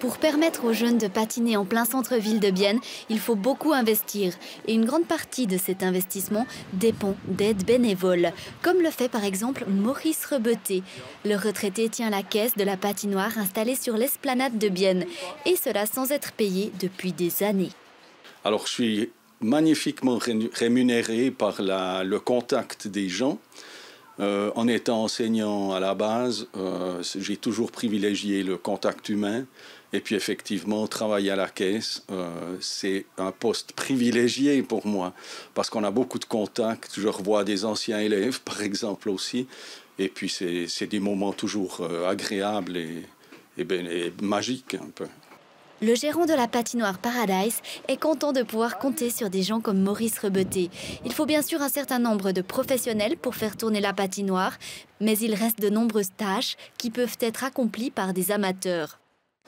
Pour permettre aux jeunes de patiner en plein centre-ville de Bienne, il faut beaucoup investir. Et une grande partie de cet investissement dépend d'aides bénévoles, comme le fait par exemple Maurice Rebeté. Le retraité tient la caisse de la patinoire installée sur l'esplanade de Bienne, et cela sans être payé depuis des années. Alors je suis magnifiquement rémunéré par le contact des gens. En étant enseignant à la base, j'ai toujours privilégié le contact humain. Et puis effectivement, travailler à la caisse, c'est un poste privilégié pour moi parce qu'on a beaucoup de contacts. Je revois des anciens élèves, par exemple, aussi. Et puis c'est des moments toujours agréables et magiques un peu. Le gérant de la patinoire Paradise est content de pouvoir compter sur des gens comme Maurice Rebeté. Il faut bien sûr un certain nombre de professionnels pour faire tourner la patinoire, mais il reste de nombreuses tâches qui peuvent être accomplies par des amateurs.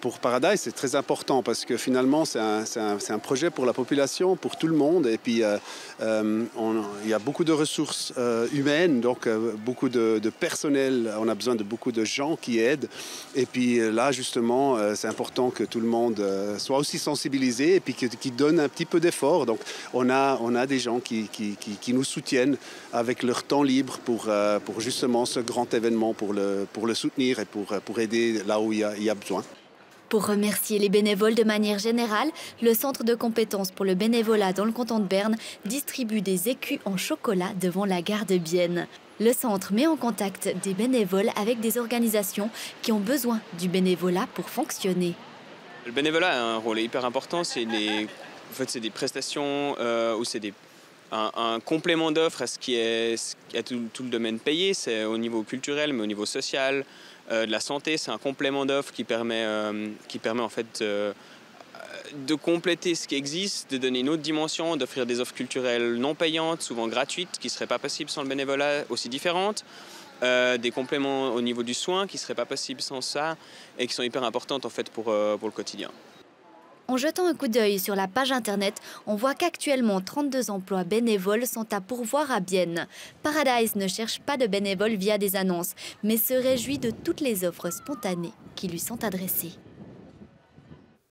Pour Paradise, c'est très important parce que finalement, c'est un projet pour la population, pour tout le monde. Et puis, il y a beaucoup de ressources humaines, donc beaucoup de personnel. On a besoin de beaucoup de gens qui aident. Et puis là, justement, c'est important que tout le monde soit aussi sensibilisé et puis qui donne un petit peu d'effort. Donc, on a des gens qui nous soutiennent avec leur temps libre pour justement ce grand événement, pour le soutenir et pour aider là où il y a besoin. Pour remercier les bénévoles de manière générale, le Centre de compétences pour le bénévolat dans le canton de Berne distribue des écus en chocolat devant la gare de Bienne. Le centre met en contact des bénévoles avec des organisations qui ont besoin du bénévolat pour fonctionner. Le bénévolat a un rôle hyper important. C'est des prestations ou c'est un complément d'offre à ce qui est à tout le domaine payé. C'est au niveau culturel, mais au niveau social. De la santé, c'est un complément d'offre qui permet en fait de compléter ce qui existe, de donner une autre dimension, d'offrir des offres culturelles non payantes, souvent gratuites, qui ne seraient pas possibles sans le bénévolat, aussi différentes, des compléments au niveau du soin qui ne seraient pas possibles sans ça et qui sont hyper importantes en fait pour le quotidien. En jetant un coup d'œil sur la page internet, on voit qu'actuellement 32 emplois bénévoles sont à pourvoir à Bienne. Paradise ne cherche pas de bénévoles via des annonces, mais se réjouit de toutes les offres spontanées qui lui sont adressées.